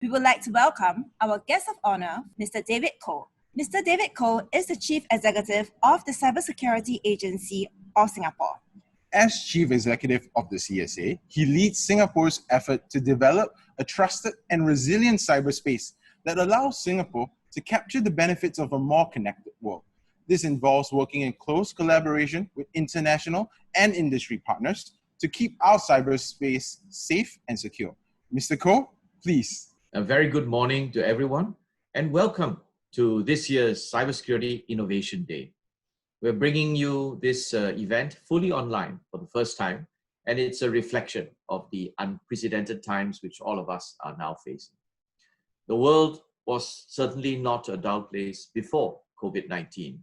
We would like to welcome our guest of honor, Mr. David Koh. Mr. David Koh is the Chief Executive of the Cybersecurity Agency of Singapore. As Chief Executive of the CSA, he leads Singapore's effort to develop a trusted and resilient cyberspace that allows Singapore to capture the benefits of a more connected world. This involves working in close collaboration with international and industry partners to keep our cyberspace safe and secure. Mr. Koh, please. A very good morning to everyone and welcome to this year's Cybersecurity Innovation Day. We're bringing you this event fully online for the first time, and it's a reflection of the unprecedented times which all of us are now facing. The world was certainly not a dull place before COVID-19.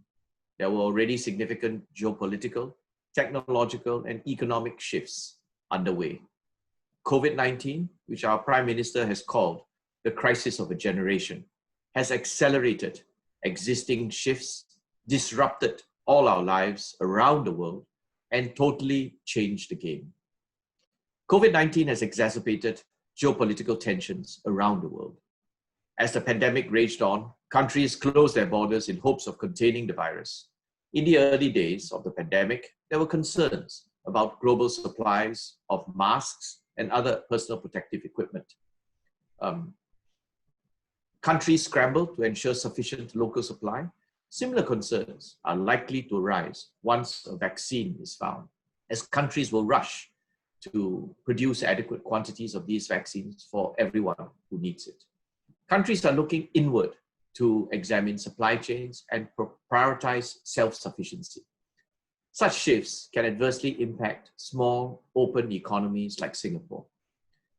There were already significant geopolitical, technological, and economic shifts underway. COVID-19, which our Prime Minister has called the crisis of a generation, has accelerated existing shifts, disrupted all our lives around the world, and totally changed the game. COVID-19 has exacerbated geopolitical tensions around the world. As the pandemic raged on, countries closed their borders in hopes of containing the virus. In the early days of the pandemic, there were concerns about global supplies of masks and other personal protective equipment. Countries scrambled to ensure sufficient local supply. Similar concerns are likely to arise once a vaccine is found, as countries will rush to produce adequate quantities of these vaccines for everyone who needs it. Countries are looking inward to examine supply chains and prioritize self-sufficiency. Such shifts can adversely impact small, open economies like Singapore.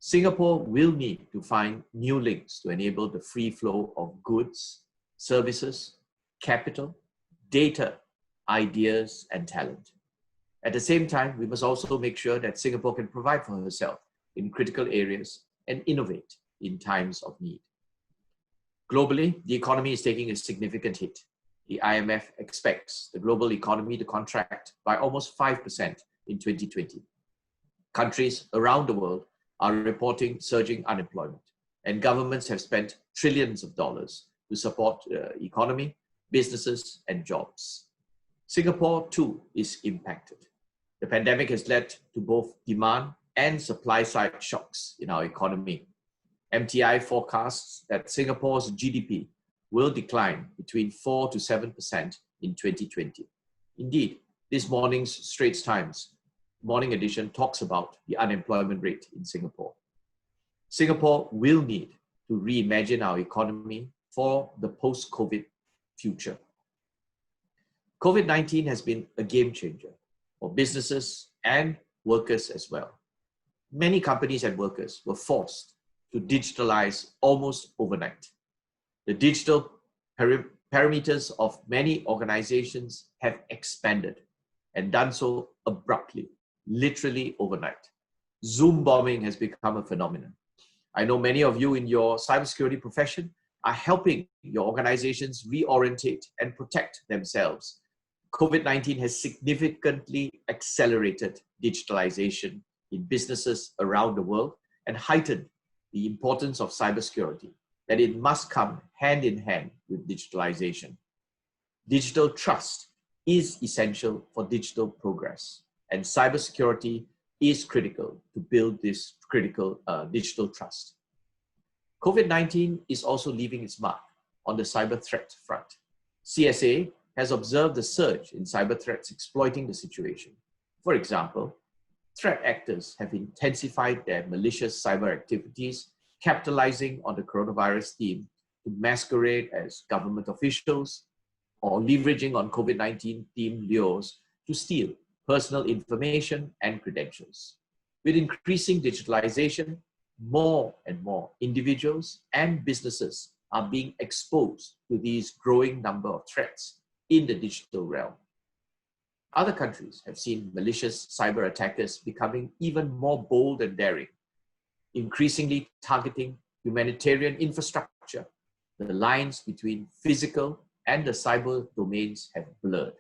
Singapore will need to find new links to enable the free flow of goods, services, capital, data, ideas, and talent. At the same time, we must also make sure that Singapore can provide for herself in critical areas and innovate in times of need. Globally, the economy is taking a significant hit. The IMF expects the global economy to contract by almost 5% in 2020. Countries around the world are reporting surging unemployment, and governments have spent trillions of dollars to support the economy, businesses, and jobs. Singapore, too, is impacted. The pandemic has led to both demand and supply-side shocks in our economy. MTI forecasts that Singapore's GDP will decline between 4 to 7% in 2020. Indeed, this morning's Straits Times morning edition talks about the unemployment rate in Singapore. Singapore will need to reimagine our economy for the post-COVID future. COVID-19 has been a game changer for businesses and workers as well. Many companies and workers were forced to digitalize almost overnight. The digital parameters of many organizations have expanded and done so abruptly, literally overnight. Zoom bombing has become a phenomenon. I know many of you in your cybersecurity profession are helping your organizations reorientate and protect themselves. COVID-19 has significantly accelerated digitalization in businesses around the world and heightened the importance of cybersecurity, that it must come hand in hand with digitalization. Digital trust is essential for digital progress, and cybersecurity is critical to build this critical digital trust. COVID-19 is also leaving its mark on the cyber threat front. CSA has observed a surge in cyber threats exploiting the situation. For example, threat actors have intensified their malicious cyber activities, capitalizing on the coronavirus theme to masquerade as government officials or leveraging on COVID-19 themed lures to steal personal information and credentials. With increasing digitalization, more and more individuals and businesses are being exposed to these growing number of threats in the digital realm. Other countries have seen malicious cyber attackers becoming even more bold and daring, increasingly targeting humanitarian infrastructure. The lines between physical and the cyber domains have blurred,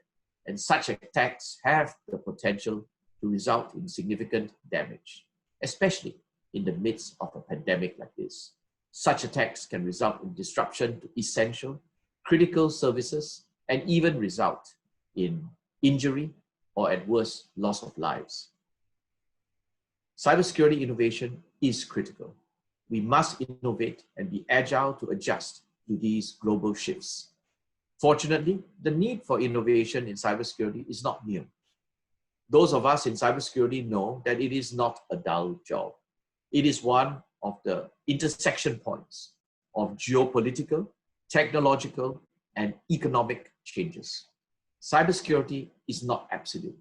and such attacks have the potential to result in significant damage, especially in the midst of a pandemic like this. Such attacks can result in disruption to essential, critical services and even result in injury or at worst, loss of lives. Cybersecurity innovation is critical. We must innovate and be agile to adjust to these global shifts. Fortunately, the need for innovation in cybersecurity is not new. Those of us in cybersecurity know that it is not a dull job. It is one of the intersection points of geopolitical, technological, and economic changes. Cybersecurity is not absolute.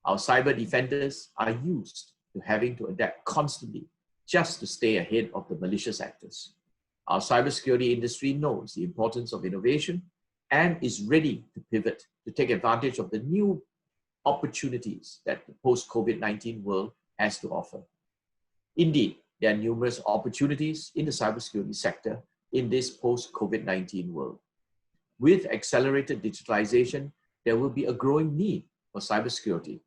Our cyber defenders are used to having to adapt constantly just to stay ahead of the malicious actors. Our cybersecurity industry knows the importance of innovation and is ready to pivot to take advantage of the new opportunities that the post-COVID-19 world has to offer. Indeed, there are numerous opportunities in the cybersecurity sector in this post-COVID-19 world. With accelerated digitalization, there will be a growing need for cybersecurity.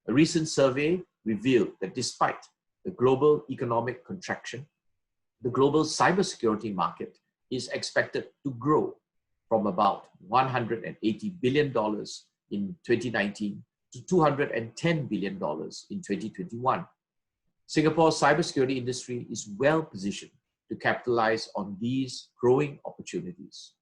A recent survey revealed that despite the global economic contraction, the global cybersecurity market is expected to grow from about $180 billion in 2019 to $210 billion in 2021. Singapore's cybersecurity industry is well positioned to capitalize on these growing opportunities.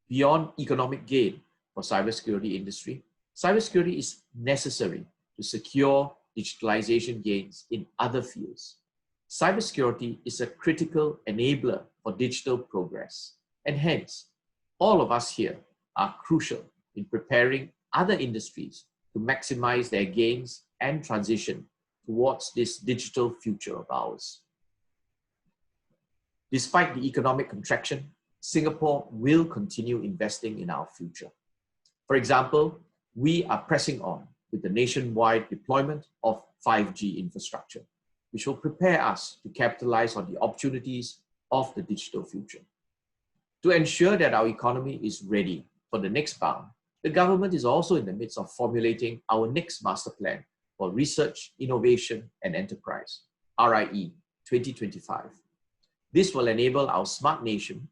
Beyond economic gain for cybersecurity industry, cybersecurity is necessary to secure digitalization gains in other fields. Cybersecurity is a critical enabler for digital progress, and hence, all of us here are crucial in preparing other industries to maximize their gains and transition towards this digital future of ours. Despite the economic contraction, Singapore will continue investing in our future. For example, we are pressing on with the nationwide deployment of 5G infrastructure, which will prepare us to capitalize on the opportunities of the digital future. To ensure that our economy is ready for the next bound, the government is also in the midst of formulating our next master plan for research, innovation, and enterprise, RIE 2025. This will enable our smart nation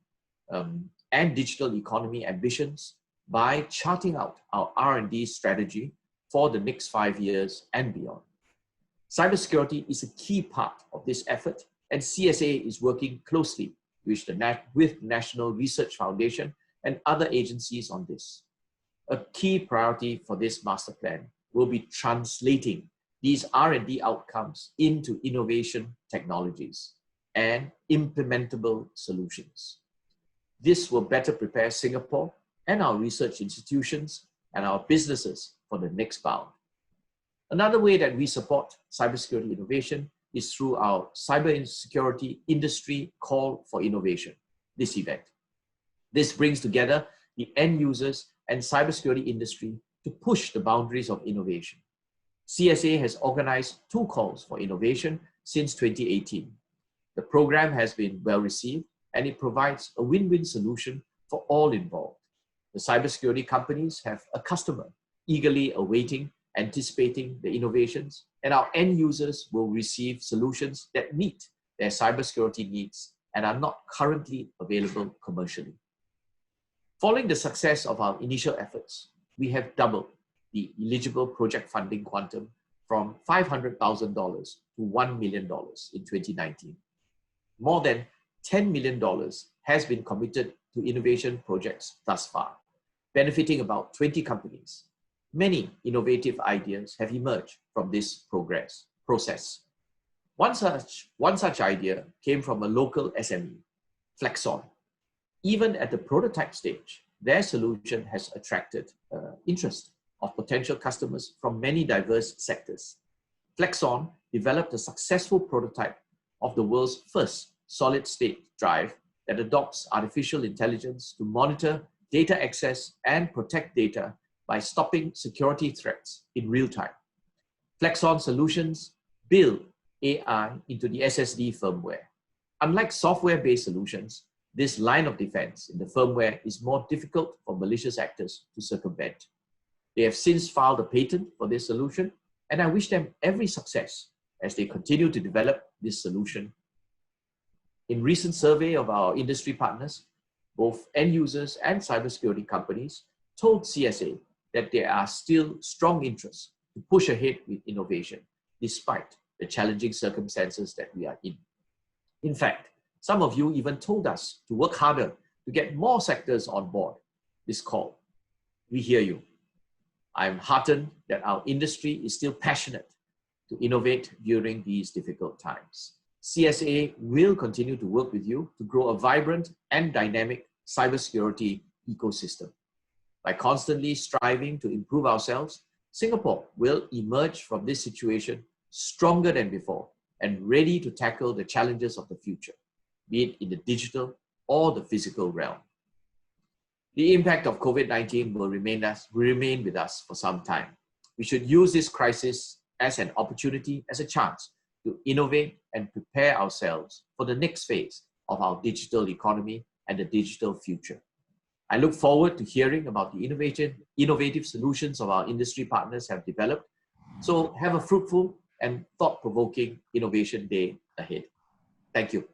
and digital economy ambitions by charting out our R&D strategy for the next 5 years and beyond. Cybersecurity is a key part of this effort, and CSA is working closely with the National Research Foundation and other agencies on this. A key priority for this master plan will be translating these R&D outcomes into innovation technologies and implementable solutions. This will better prepare Singapore and our research institutions and our businesses for the next bound. Another way that we support cybersecurity innovation is through our Cybersecurity Industry Call for Innovation, this event. This brings together the end users and cybersecurity industry to push the boundaries of innovation. CSA has organized 2 calls for innovation since 2018. The program has been well received and it provides a win-win solution for all involved. The cybersecurity companies have a customer eagerly awaiting, anticipating the innovations, and our end users will receive solutions that meet their cybersecurity needs and are not currently available commercially. Following the success of our initial efforts, we have doubled the eligible project funding quantum from $500,000 to $1 million in 2019. More than $10 million has been committed to innovation projects thus far, benefiting about 20 companies. Many innovative ideas have emerged from this process. One such idea came from a local SME, Flexon. Even at the prototype stage, their solution has attracted interest of potential customers from many diverse sectors. Flexon developed a successful prototype of the world's first solid-state drive that adopts artificial intelligence to monitor data access and protect data by stopping security threats in real time. Flexon solutions build AI into the SSD firmware. Unlike software-based solutions, this line of defense in the firmware is more difficult for malicious actors to circumvent. They have since filed a patent for this solution, and I wish them every success as they continue to develop this solution. In recent survey of our industry partners, both end users and cybersecurity companies told CSA that there are still strong interests to push ahead with innovation, despite the challenging circumstances that we are in. In fact, some of you even told us to work harder to get more sectors on board this call. We hear you. I'm heartened that our industry is still passionate to innovate during these difficult times. CSA will continue to work with you to grow a vibrant and dynamic cybersecurity ecosystem. By constantly striving to improve ourselves, Singapore will emerge from this situation stronger than before and ready to tackle the challenges of the future, be it in the digital or the physical realm. The impact of COVID-19 will remain with us for some time. We should use this crisis as an opportunity, as a chance to innovate and prepare ourselves for the next phase of our digital economy and the digital future. I look forward to hearing about the innovative solutions of our industry partners have developed. So have a fruitful and thought-provoking Innovation Day ahead. Thank you.